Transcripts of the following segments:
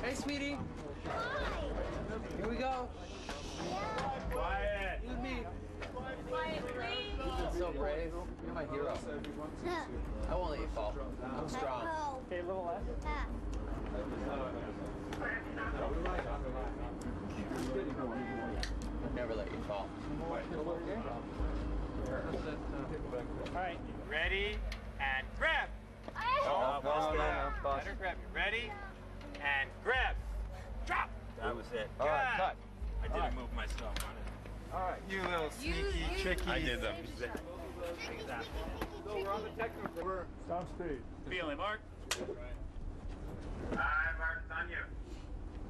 Hey, sweetie. Hi. Here we go. Yeah. Quiet. You and me. Quiet, please. You've been so brave. You're my hero. I won't let you fall. I'm strong. Okay, a little left. Never let you fall. All right, ready, and grab. No. Better grab you. Ready, and grab. Drop. That was it. All right, cut. I didn't move myself on it. All right. You little sneaky, tricky. I did them. So we're on the technical. We're down speed. Feeling, Mark. All right, Mark, it's on you.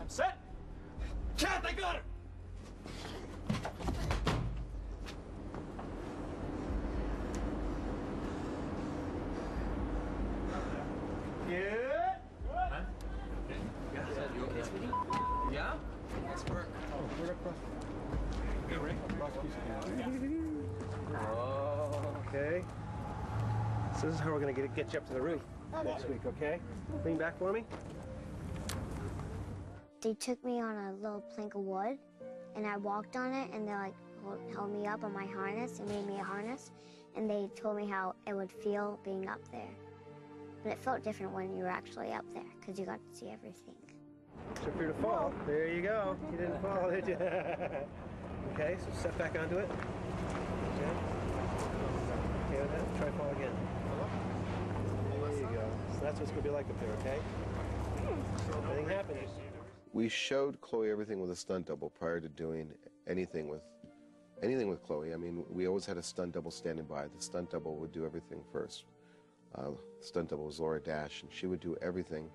I'm set. Cat, I got her. Good. Huh? You okay, sweetie? Yeah? Nice work. Oh, we're across. Oh. Okay. So this is how we're going to get you up to the roof next week, okay? Lean back for me. They took me on a little plank of wood, and I walked on it, and they like held me up on my harness and made me a harness, and they told me how it would feel being up there. And it felt different when you were actually up there, because you got to see everything. Took you to fall. There you go. You didn't fall, did you? Okay, so step back onto it. Okay. Okay with that? Try fall again. There you go. So that's what's going to be like up there, okay? So if anything happens. We showed Chloe everything with a stunt double prior to doing anything with Chloe. I mean, we always had a stunt double standing by. The stunt double would do everything first. Stunt double was Laura Dash, and she would do everything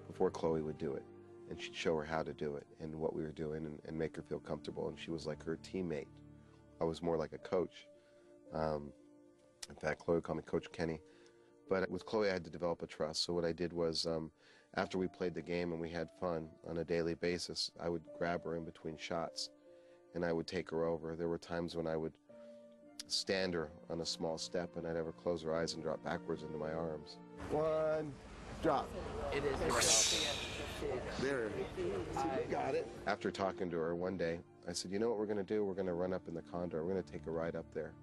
before Chloe would do it. And she'd show her how to do it and what we were doing and make her feel comfortable. And she was like her teammate. I was more like a coach. In fact, Chloe would call me Coach Kenny. But with Chloe, I had to develop a trust. So what I did was, after we played the game and we had fun on a daily basis, I would grab her in between shots and I would take her over. There were times when I would stand her on a small step and I'd have her close her eyes and drop backwards into my arms. One, drop. It is. There. Got it. After talking to her one day, I said, you know what we're going to do? We're going to run up in the Condor. We're going to take a ride up there.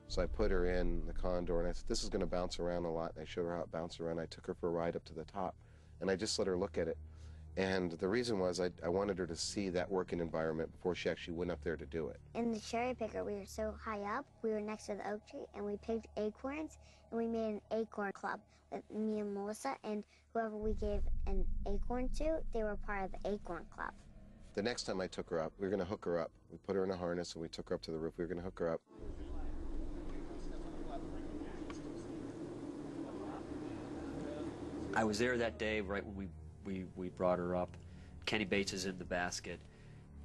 So I put her in the Condor, and I said, this is going to bounce around a lot. And I showed her how it bounced around. I took her for a ride up to the top, and I just let her look at it. And the reason was I wanted her to see that working environment before she actually went up there to do it. In the cherry picker, we were so high up, we were next to the oak tree, and we picked acorns, and we made an acorn club with me and Melissa, and whoever we gave an acorn to, they were part of the acorn club. The next time I took her up, we were going to hook her up. We put her in a harness, and we took her up to the roof. We were going to hook her up. I was there that day right when we brought her up. Kenny Bates is in the basket,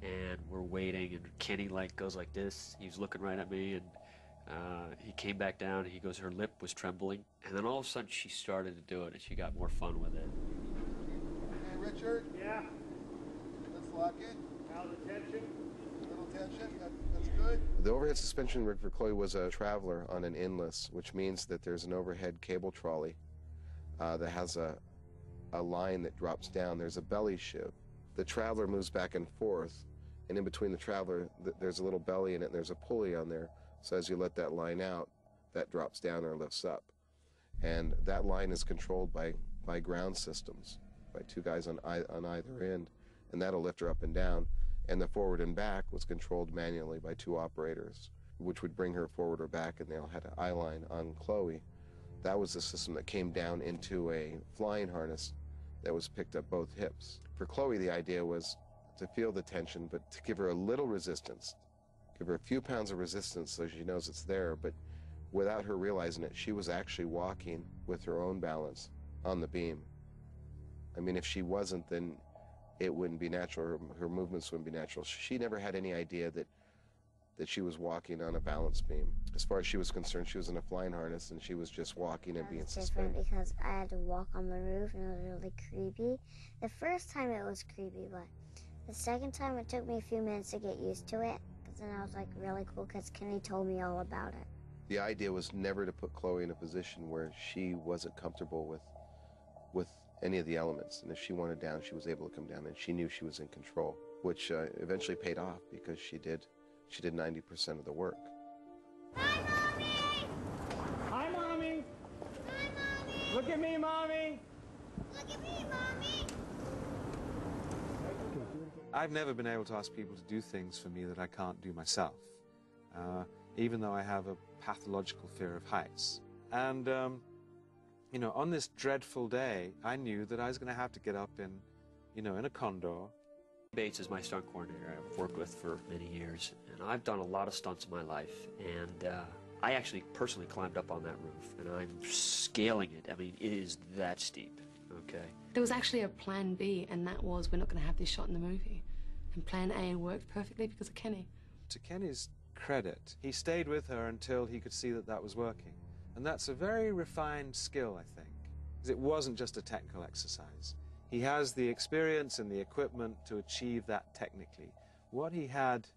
and we're waiting, and Kenny goes like this. He was looking right at me, and he came back down, and he goes, her lip was trembling, and then all of a sudden she started to do it, and she got more fun with it. Hey, Richard? Yeah. Let's lock it. Now the tension. A little tension. That's good. The overhead suspension rig for Chloe was a Traveler on an endless, which means that there's an overhead cable trolley that has a line that drops down. There's a belly shoe. The Traveler moves back and forth, and in between the Traveler, there's a little belly in it, and there's a pulley on there. So as you let that line out, that drops down or lifts up. And that line is controlled by ground systems, by two guys on either end, and that'll lift her up and down. And the forward and back was controlled manually by two operators, which would bring her forward or back, and they all had an eye line on Chloe. That was the system that came down into a flying harness that was picked up both hips. For Chloe, the idea was to feel the tension, but to give her a little resistance. Give her a few pounds of resistance so she knows it's there, but without her realizing it, she was actually walking with her own balance on the beam. I mean, if she wasn't, then it wouldn't be natural. Her movements wouldn't be natural. She never had any idea that she was walking on a balance beam. As far as she was concerned, she was in a flying harness, and she was just walking and being suspended. It was different because I had to walk on the roof, and it was really creepy. The first time it was creepy, but the second time it took me a few minutes to get used to it, because then I was like really cool because Kenny told me all about it. The idea was never to put Chloe in a position where she wasn't comfortable with any of the elements. And if she wanted down, she was able to come down, and she knew she was in control, which eventually paid off because she did 90% of the work. Hi, Mommy! Hi, Mommy! Hi, Mommy! Look at me, Mommy! Look at me, Mommy! I've never been able to ask people to do things for me that I can't do myself, even though I have a pathological fear of heights. And, you know, on this dreadful day, I knew that I was going to have to get up in, you know, in a condor. Bates is my stunt coordinator I've worked with for many years, and I've done a lot of stunts in my life, and I actually personally climbed up on that roof, and I'm scaling it. I mean, it is that steep, okay? There was actually a plan B, and that was we're not going to have this shot in the movie. And plan A worked perfectly because of Kenny. To Kenny's credit, he stayed with her until he could see that that was working. And that's a very refined skill, I think, because it wasn't just a technical exercise. He has the experience and the equipment to achieve that technically. What he had,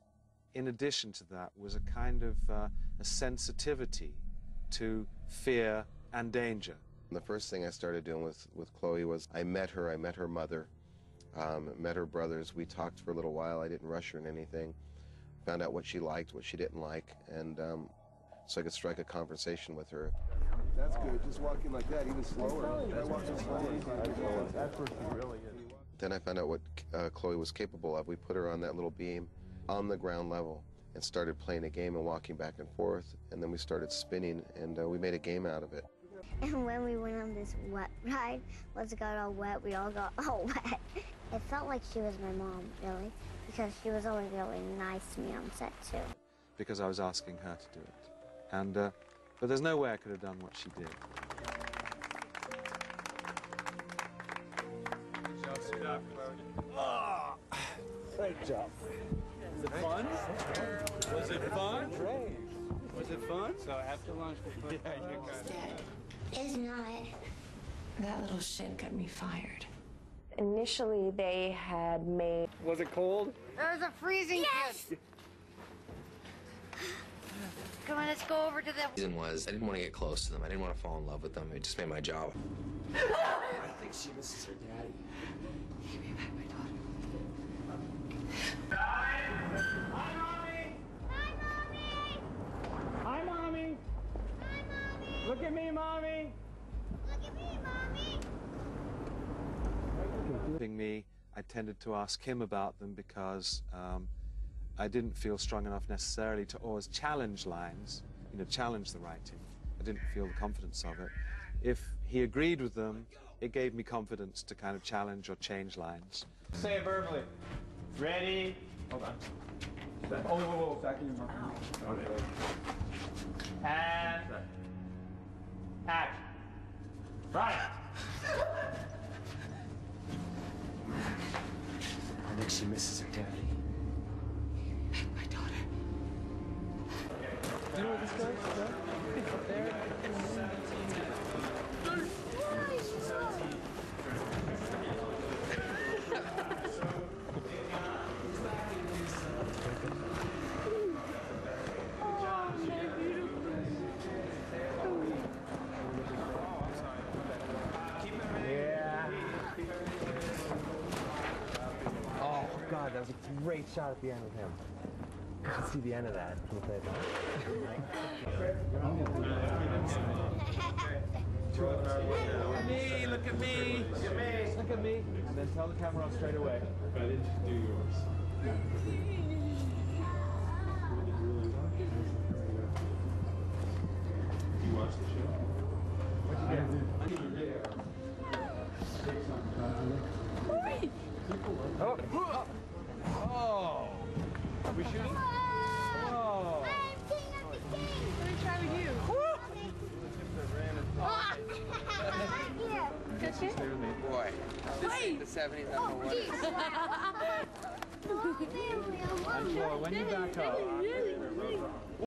in addition to that, was a kind of a sensitivity to fear and danger. The first thing I started doing with Chloe was I met her mother, met her brothers. We talked for a little while. I didn't rush her in anything. Found out what she liked, what she didn't like, and so I could strike a conversation with her. That's good. Just walking like that, even slower. Try walking slower. That's where she really is. Then I found out what Chloe was capable of. We put her on that little beam on the ground level and started playing a game and walking back and forth, and then we started spinning, and we made a game out of it. And when we went on this wet ride, once it got all wet, we all got all wet. It felt like she was my mom, really, because she was always really nice to me on set, too. Because I was asking her to do it. And, but there's no way I could have done what she did. Good job, Chloe. Great job. Was it fun? Was it fun? Great. Was it fun? So after lunch, we'll put It's not. That little shit got me fired. Initially, they had made... Was it cold? There was a freezing kid. Come on, let's go over to the... The reason was I didn't want to get close to them. I didn't want to fall in love with them. It just made my job. I think she misses her daddy. Give me back my daughter. Hi, Mommy! Hi, Mommy! Hi, Mommy! Hi, Mommy! Look at me, Mommy! Look at me, Mommy! Me, I tended to ask him about them because I didn't feel strong enough necessarily to always challenge lines, you know, challenge the writing. I didn't feel the confidence of it. If he agreed with them, it gave me confidence to kind of challenge or change lines. Say it verbally. Ready? Hold on. Oh, whoa, whoa, back in your mark. Okay. And... action. Right. I think she misses her daddy. My daughter. Do you know where this goes? Up there? God, that was a great shot at the end with him. You should see the end of that. Look at me, look at me, look at me, look at me, and then tell the camera on straight away. I didn't do yours. You watched the show? What you get? Oh! Oh! Are we shooting? Whoa! I'm king of the king! Let me try with you. Boy, this ain't the 70s, I don't know what it is. And Chloe, when you back up,